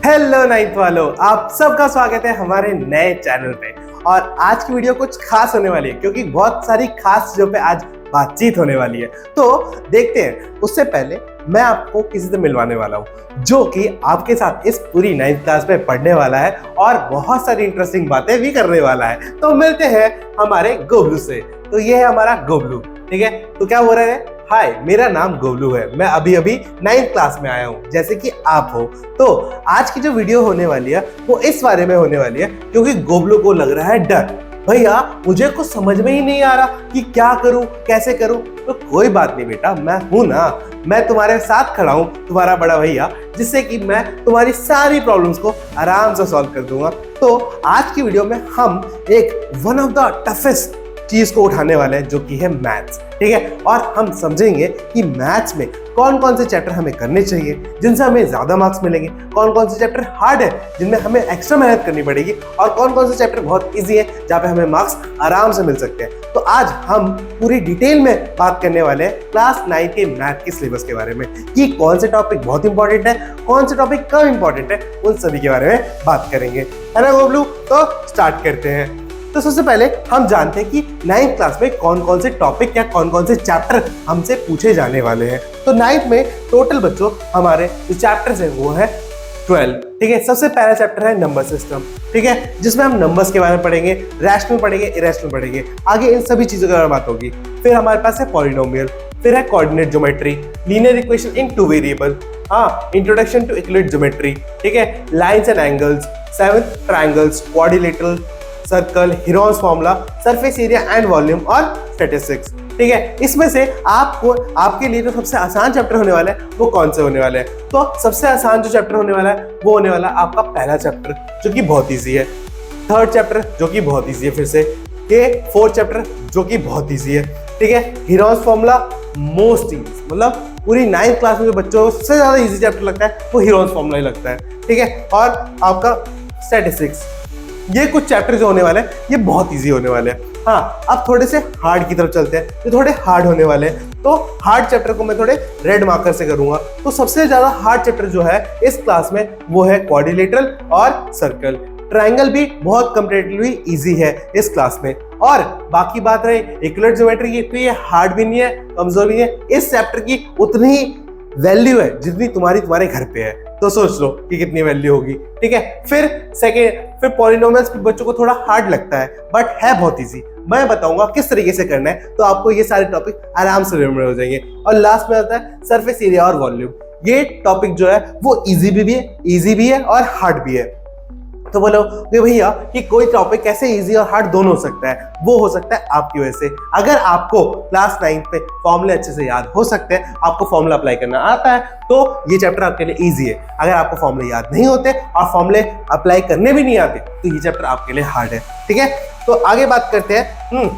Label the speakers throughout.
Speaker 1: Hello ninth वालों, आप सबका स्वागत है हमारे नए चैनल पे। और आज की वीडियो कुछ खास होने वाली है क्योंकि बहुत सारी खास चीजों पे आज बातचीत होने वाली है। तो देखते हैं, उससे पहले मैं आपको किसी से मिलवाने वाला हूँ जो कि आपके साथ इस पूरी 9th क्लास में पढ़ने वाला है और बहुत सारी इंटरेस्टिंग बातें भी करने वाला है। तो मिलते हैं हमारे गोबलू से। तो ये है हमारा गोबलू, ठीक है। तो क्या हो रहा है? हाय, मेरा नाम गोबलू है, मैं अभी 9th क्लास में आया हूँ जैसे कि आप हो। तो आज की जो वीडियो होने वाली है वो इस बारे में होने वाली है क्योंकि गोबलू को लग रहा है डर। भैया मुझे कुछ समझ में ही नहीं आ रहा कि क्या करूं, कैसे करूं। तो कोई बात नहीं बेटा, मैं हूं ना, मैं तुम्हारे साथ खड़ा हूं, तुम्हारा बड़ा भैया, जिससे कि मैं तुम्हारी सारी प्रॉब्लम्स को आराम से सॉल्व कर दूंगा। तो आज की वीडियो में हम एक वन ऑफ द टफेस्ट चीज को उठाने वाले हैं जो कि है मैथ्स, ठीक है। और हम समझेंगे कि मैथ्स में कौन कौन से चैप्टर हमें करने चाहिए जिनसे हमें ज्यादा मार्क्स मिलेंगे, कौन कौन से चैप्टर हार्ड है जिनमें हमें एक्स्ट्रा मेहनत करनी पड़ेगी, और कौन कौन से चैप्टर बहुत इजी है जहाँ पे हमें मार्क्स आराम से मिल सकते हैं। तो आज हम पूरी डिटेल में बात करने वाले हैं क्लास 9 के मैथ के सिलेबस के बारे में कि कौन से टॉपिक बहुत इंपॉर्टेंट है, कौन से टॉपिक कम इंपॉर्टेंट है, उन सभी के बारे में बात करेंगे, है ना गोबलू। तो स्टार्ट करते हैं। तो सबसे पहले हम जानते हैं कि 9th क्लास में कौन कौन से टॉपिक या कौन कौन से चैप्टर हमसे पूछे जाने वाले हैं। तो 9th में टोटल बच्चों हमारे जो चैप्टर्स हैं वो है 12, ठीक है। सबसे पहला चैप्टर है नंबर सिस्टम, ठीक है, जिसमें हम नंबर्स के बारे में पढ़ेंगे, रैशनल पढ़ेंगे, इरेशनल पढ़ेंगे, आगे इन सभी चीजों के बारे में बात होगी। फिर हमारे पास है पॉलिनोमियल, फिर है coordinate geometry, linear equation in 2 variable, introduction to Euclid geometry, ठीक है, lines and angles, 7 triangles, quadrilateral, circle, Heron's formula, surface area and volume और स्टैटिस्टिक्स, ठीक है। इसमें से आपको आपके लिए जो सबसे आसान चैप्टर होने वाला है वो कौन से होने वाले हैं? तो सबसे आसान जो चैप्टर होने वाला है वो होने वाला है आपका पहला चैप्टर जो कि बहुत इजी है, थर्ड चैप्टर जो कि बहुत इजी है, फिर से ये फोर्थ चैप्टर जो कि बहुत इजी है, ठीक है। हीरोन्स फॉर्मूला मोस्ट इजी, मतलब पूरी 9th क्लास में जो बच्चों को सबसे ज्यादा इजी चैप्टर लगता है वो हीरोन्स फॉर्मूला ही लगता है, ठीक है। और आपका स्टैटिस्टिक्स, ये कुछ चैप्टर जो होने वाले हैं ये बहुत इजी होने वाले हैं। हाँ, अब थोड़े से हार्ड की तरफ चलते हैं, ये थोड़े हार्ड होने वाले हैं। तो हार्ड चैप्टर को मैं थोड़े रेड मार्कर से करूंगा। तो सबसे ज्यादा हार्ड चैप्टर जो है इस क्लास में वो है क्वाड्रिलेटरल और सर्कल। ट्रायंगल भी बहुत कंपैरेटिवली इजी है इस क्लास में। और बाकी बात रही यूक्लिड ज्योमेट्री की, तो ये हार्ड भी नहीं है, कमजोर भी नहीं है। इस चैप्टर की उतनी ही वैल्यू है जितनी तुम्हारे घर पे है। तो सोच लो कि कितनी वैल्यू होगी, ठीक है। फिर पॉलिनोमियल्स भी बच्चों को थोड़ा हार्ड लगता है बट है बहुत इजी। मैं बताऊंगा किस तरीके से करना है, तो आपको ये सारे टॉपिक आराम से रिमेम्बर हो जाएंगे। और लास्ट में आता है सरफेस एरिया और वॉल्यूम। ये टॉपिक जो है वो इजी भी है और हार्ड भी है। तो बोलो कि भैया कि कोई टॉपिक कैसे इजी और हार्ड दोनों हो सकता है? वो हो सकता है आपकी वजह से। अगर आपको क्लास 9 पे फॉर्मूले अच्छे से याद हो सकते हैं, आपको फॉर्मूला अप्लाई करना आता है, तो ये चैप्टर आपके लिए इजी है। अगर आपको फॉर्मूले याद नहीं होते और फॉर्मूले अप्लाई करने भी नहीं आते तो ये चैप्टर आपके लिए हार्ड है, ठीक है। तो आगे बात करते हैं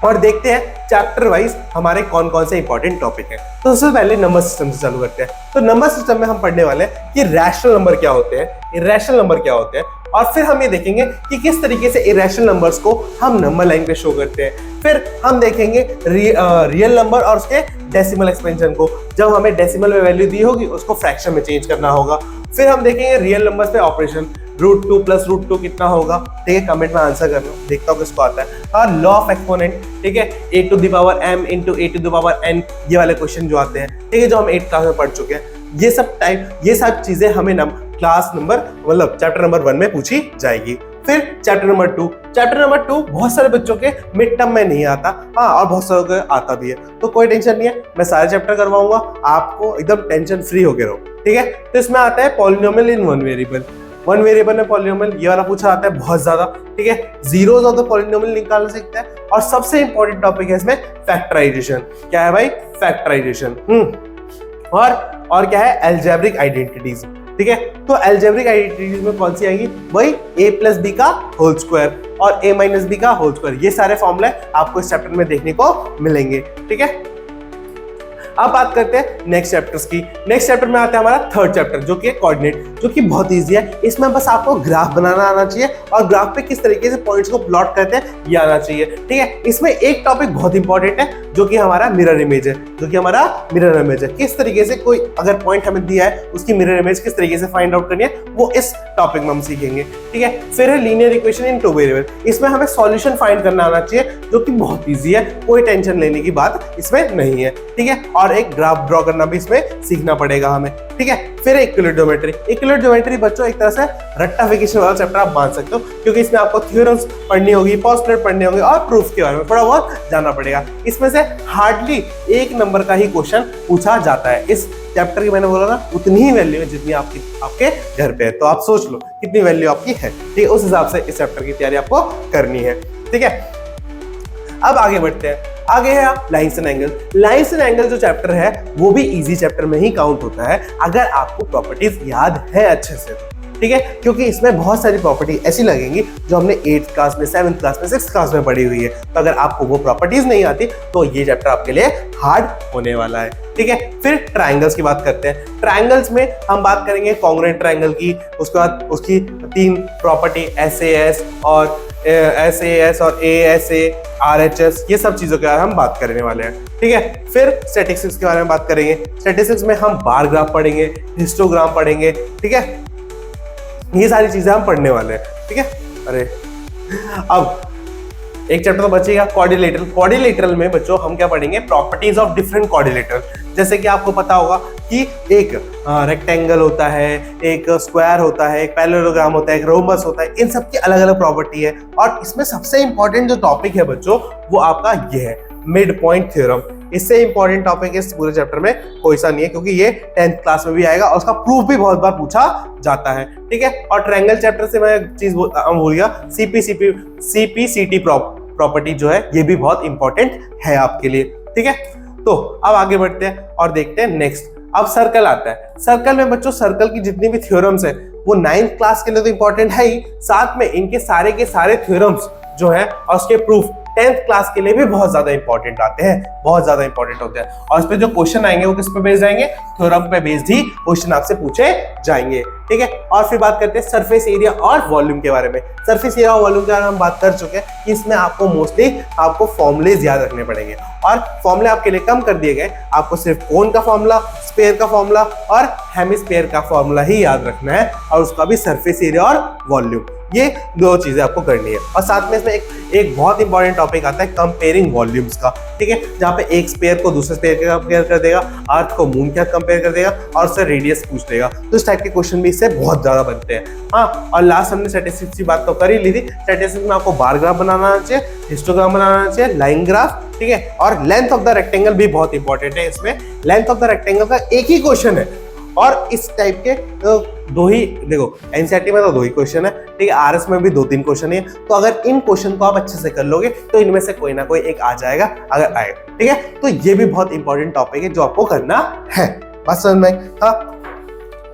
Speaker 1: और देखते हैं चैप्टर वाइज हमारे कौन कौन से इंपॉर्टेंट टॉपिक है। तो सबसे पहले नंबर सिस्टम से चालू करते हैं। तो नंबर सिस्टम में हम पढ़ने वाले हैं कि रैशनल नंबर क्या होते हैं, इरेशनल नंबर क्या होते हैं, और फिर हम ये देखेंगे कि किस तरीके से इरेशनल नंबर्स को हम नंबर लाइन पे शो करते हैं। फिर हम देखेंगे रियल नंबर और उसके डेसिमल एक्सपेंशन को, जब हमें डेसिमल में वैल्यू दी होगी उसको फ्रैक्शन में चेंज करना होगा। फिर हम देखेंगे रियल नंबर्स पे ऑपरेशन, √2 + √2 कितना होगा, ठीक है। कमेंट में आंसर करना, देखता हूँ किसको आता है। और लॉ ऑफ एक्सपोनेंट, ठीक है, a⁴m × a⁴n, ये वाले क्वेश्चन जो आते हैं, ठीक है, जो हम 8th क्लास में पढ़ चुके हैं। ये सब चीजें हमें क्लास नंबर मतलब चैप्टर नंबर 1 में पूछी जाएगी। फिर चैप्टर नंबर 2 बहुत सारे बच्चों के मिड टर्म में नहीं आता, हाँ, और बहुत सारों को आता भी है। तो कोई टेंशन नहीं है, मैं सारे चैप्टर करवाऊंगा, आपको एकदम टेंशन फ्री होके रहो, ठीक है। तो इसमें आता है पॉलिनोमियल इन 1 वेरिएबल। 1 वेरिएबल में पॉलिनोमियल ये वाला पूछा आता है बहुत ज्यादा, ठीक है। जीरोस ऑफ द पॉलिनोमियल निकालना सीखता है। और सबसे इंपॉर्टेंट टॉपिक है इसमें फैक्टराइजेशन। क्या है भाई? फैक्टराइजेशन। और क्या है? अलजेब्रिक आइडेंटिटीज, ठीक है। तो अलजेब्रिक आइडेंटिटीज में कौन सी आएंगी? वही a + b का होल स्क्वायर और a - b का होल स्क्वायर। ये सारे फॉर्मूले आपको इस चैप्टर में देखने को मिलेंगे, ठीक है। अब बात करते हैं नेक्स्ट चैप्टर्स की। नेक्स्ट चैप्टर में आता है हमारा थर्ड चैप्टर जो कि है कोऑर्डिनेट, जो कि बहुत इजी है। इसमें बस आपको ग्राफ बनाना आना चाहिए और ग्राफ पे किस तरीके से पॉइंट्स को प्लॉट करते हैं ये आना चाहिए, ठीक है। इसमें एक टॉपिक बहुत इंपॉर्टेंट है जो कि हमारा मिरर इमेज है, किस तरीके से कोई अगर पॉइंट हमें दिया है उसकी मिरर इमेज किस तरीके से फाइंड आउट करनी है वो इस टॉपिक में हम सीखेंगे। ठीक है, फिर है लीनियर इक्वेशन इन 2 वेरिएबल। इसमें हमें सॉल्यूशन फाइंड करना आना चाहिए जो कि बहुत इजी है, कोई टेंशन लेने की बात इसमें नहीं है। ठीक है, और एक ग्राफ ड्रॉ करना भी इसमें सीखना पड़ेगा हमें। ठीक है, फिर इक्विलिब्रियम ज्योमेट्री बच्चों एक तरह से रट्टाफिकेशन वाला चैप्टर आप मान सकते हो, क्योंकि इसमें आपको थ्योरम्स पढ़नी होगी, पोस्टुलेट पढ़ने होंगे और प्रूफ के बारे में थोड़ा बहुत जानना पड़ेगा। इसमें से हार्डली 1 नंबर का ही क्वेश्चन पूछा जाता है। इस चैप्टर की मैंने बोला ना उतनी ही वैल्यू है जितनी आपके घर पे है, तो आप सोच लो कितनी वैल्यू आपकी है। ठीक है, उस हिसाब से इस चैप्टर की तैयारी आपको करनी है। ठीक है, अब आगे बढ़ते हैं। आगे है lines and angle. Lines and angle जो चैप्टर है वो भी इजी चैप्टर में ही काउंट होता है अगर आपको प्रॉपर्टीज याद है अच्छे से। ठीक है, क्योंकि इसमें बहुत सारी प्रॉपर्टी ऐसी लगेंगी जो हमने 8th क्लास में, 7th क्लास में, 6th क्लास में पढ़ी हुई है। तो अगर आपको वो प्रॉपर्टीज नहीं आती तो ये चैप्टर आपके लिए हार्ड होने वाला है। ठीक है, फिर ट्रायंगल्स की बात करते हैं। ट्रायंगल्स में हम बात करेंगे कॉन्ग्रुएंट ट्रायंगल की, उसके बाद उसकी 3 प्रॉपर्टी SAS और ASA, RHS, ये सब चीजों के बारे में हम बात करने वाले हैं। ठीक है, फिर स्टैटिस्टिक्स के बारे में बात करेंगे। स्टैटिस्टिक्स में हम बार ग्राफ पढ़ेंगे, हिस्टोग्राम पढ़ेंगे। ठीक है, ये सारी चीजें हम पढ़ने वाले हैं। ठीक है, अरे अब एक चैप्टर तो बचेगा क्वाड्रिलेटरल। क्वाड्रिलेटरल में बच्चों हम क्या पढ़ेंगे, प्रॉपर्टीज ऑफ डिफरेंट क्वाड्रिलेटरल। जैसे कि आपको पता होगा कि एक रेक्टेंगल होता है, एक स्क्वायर होता है, एक पैरेललोग्राम होता है, एक रोम्बस होता है, इन सब की अलग अलग प्रॉपर्टी है। और इसमें सबसे इंपॉर्टेंट जो टॉपिक है बच्चों वो आपका ये है मिड पॉइंट थ्योरम। इससे इंपॉर्टेंट टॉपिक इस पूरे चैप्टर में कोई सा नहीं है, क्योंकि ये 10th क्लास में भी आएगा और उसका प्रूफ भी बहुत बार पूछा जाता है। ठीक है, और ट्रायंगल चैप्टर से मैं चीज भूल गया, CPCT प्रॉपर्टी जो है ये भी बहुत इंपॉर्टेंट है आपके लिए। ठीक है, तो अब आगे बढ़ते हैं और देखते हैं नेक्स्ट। अब सर्कल आता है। सर्कल में बच्चों सर्कल की जितनी भी थ्योरम्स है वो 9th क्लास के लिए तो इंपॉर्टेंट है ही, साथ में इनके सारे के सारे थ्योरम्स जो है और उसके प्रूफ 10th क्लास के लिए भी बहुत ज्यादा इंपॉर्टेंट आते हैं, बहुत ज्यादा इंपॉर्टेंट होते हैं। और इस पे जो क्वेश्चन आएंगे वो किस पे बेस्ड आएंगे, थ्योरम पे बेस्ड ही क्वेश्चन आपसे पूछे जाएंगे। ठीक है, और फिर बात करते हैं सरफेस एरिया और वॉल्यूम के बारे में। सरफेस एरिया और वॉल्यूम के बारे में हम बात कर चुके हैं कि इसमें आपको मोस्टली आपको फॉर्मुलेज याद रखने पड़ेंगे, और फॉर्मुले आपके लिए कम कर दिए गए। आपको सिर्फ कोन का फॉर्मूला, स्फीयर का फॉर्मूला और हेमिस्फीयर का फॉर्मूला ही याद रखना है, और उसका भी सरफेस एरिया और वॉल्यूम, ये 2 चीजें आपको करनी है। और साथ में इसमें एक बहुत इंपॉर्टेंट टॉपिक आता है कंपेयरिंग वॉल्यूम्स का। ठीक है, जहाँ पे एक स्फीयर को दूसरे स्फीयर के कंपेयर कर देगा, अर्थ को मून के कंपेयर कर देगा और उससे रेडियस पूछ लेगा। तो इस टाइप के क्वेश्चन भी इससे बहुत ज्यादा बनते हैं। हाँ, और लास्ट हमने स्टैटिस्टिक्स की बात तो कर ही ली थी। स्टैटिस्टिक्स में आपको बार ग्राफ बनाना आना चाहिए, हिस्टोग्राम बनाना आना चाहिए, लाइन ग्राफ। ठीक है, और लेंथ ऑफ द रेक्टेंगल भी बहुत इंपॉर्टेंट है। इसमें लेंथ ऑफ द रेक्टेंगल का एक ही क्वेश्चन है, और इस टाइप के 2 ही, देखो एनसीईआरटी में तो 2 ही क्वेश्चन है। ठीक है, आरएस में भी 2-3 क्वेश्चन है। तो अगर इन क्वेश्चन को आप अच्छे से कर लोगे तो इनमें से कोई ना कोई एक आ जाएगा, अगर आएगा। ठीक है, तो ये भी बहुत इंपॉर्टेंट टॉपिक है जो आपको करना है। बात समझ में? हाँ,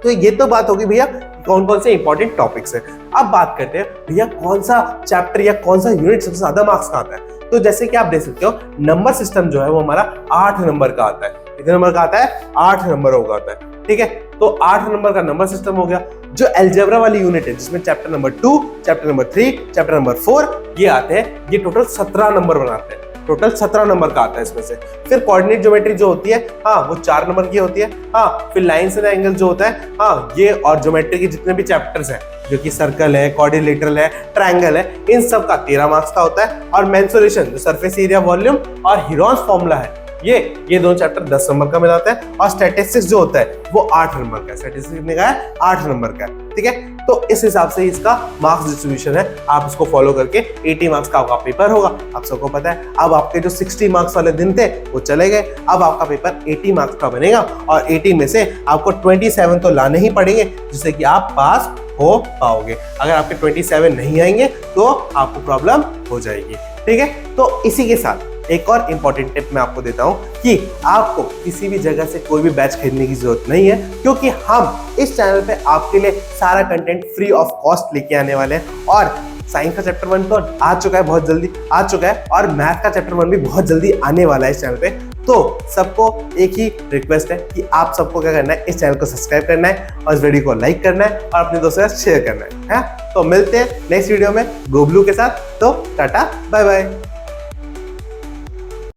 Speaker 1: तो ये तो बात होगी भैया कौन कौन से इंपॉर्टेंट टॉपिक्स है। अब बात करते हैं भैया कौन सा चैप्टर या कौन सा यूनिट सबसे ज्यादा मार्क्स का आता है। तो जैसे कि आप देख सकते हो नंबर सिस्टम जो है वो हमारा 8 नंबर का आता है। कितने नंबर का आता है? 8 नंबर होगा आता है। ठीक है, तो 8 नंबर का नंबर सिस्टम हो गया। जो अलजेब्रा वाली यूनिट है जिसमें chapter number 2, chapter number 3, chapter number 4 ये आते हैं, ये टोटल 17 नंबर बनाते हैं। टोटल 17 नंबर का आता है इसमें से। फिर कोऑर्डिनेट ज्योमेट्री जो होती है, हाँ, वो 4 नंबर की होती है। हाँ, फिर लाइन्स एंड एंगल जो होता है, हाँ, ये और ज्योमेट्री के जितने भी चैप्टर्स हैं जो कि सर्कल है, क्वाड्रिलेटरल है, ट्रायंगल है, इन सब का 13 मार्क्स का होता है। और मेंसुरेशन जो सरफेस एरिया, वॉल्यूम और हीरोन्स फॉर्मूला है, ये 2 चैप्टर 10 नंबर का मिलाते हैं। और स्टैटिस्टिक्स जो होता है वो 8 नंबर का है। स्टैटिस्टिक्स कितने का है? 8 नंबर का है। ठीक है, तो इस हिसाब से इसका मार्क्स डिस्ट्रीब्यूशन है। आप इसको फॉलो करके 80 मार्क्स का आपका पेपर होगा। आप सबको पता है अब आपके जो 60 मार्क्स वाले दिन थे वो चले गए। अब आपका पेपर 80 मार्क्स का बनेगा, और 80 में से आपको 27 तो लाने ही पड़ेंगे जिससे कि आप पास हो पाओगे। अगर आपके 27 नहीं आएंगे तो आपको प्रॉब्लम हो जाएगी। ठीक है, तो इसी के साथ एक और इंपॉर्टेंट टिप मैं आपको देता हूं कि आपको किसी भी जगह से कोई भी बैच खरीदने की जरूरत नहीं है, क्योंकि हम इस चैनल पे आपके लिए सारा कंटेंट फ्री ऑफ कॉस्ट लेके आने वाले हैं। और साइंस का चैप्टर 1 तो आ चुका है, बहुत जल्दी आ चुका है, और मैथ का चैप्टर 1 भी बहुत जल्दी आने वाला है इस चैनल पे। तो सबको एक ही रिक्वेस्ट है कि आप सबको क्या करना है, इस चैनल को सब्सक्राइब करना है और इस वीडियो को लाइक करना है और अपने दोस्तों के साथ शेयर करना है। तो मिलते हैं नेक्स्ट वीडियो में गोब्लू के साथ। तो टाटा, बाय बाय।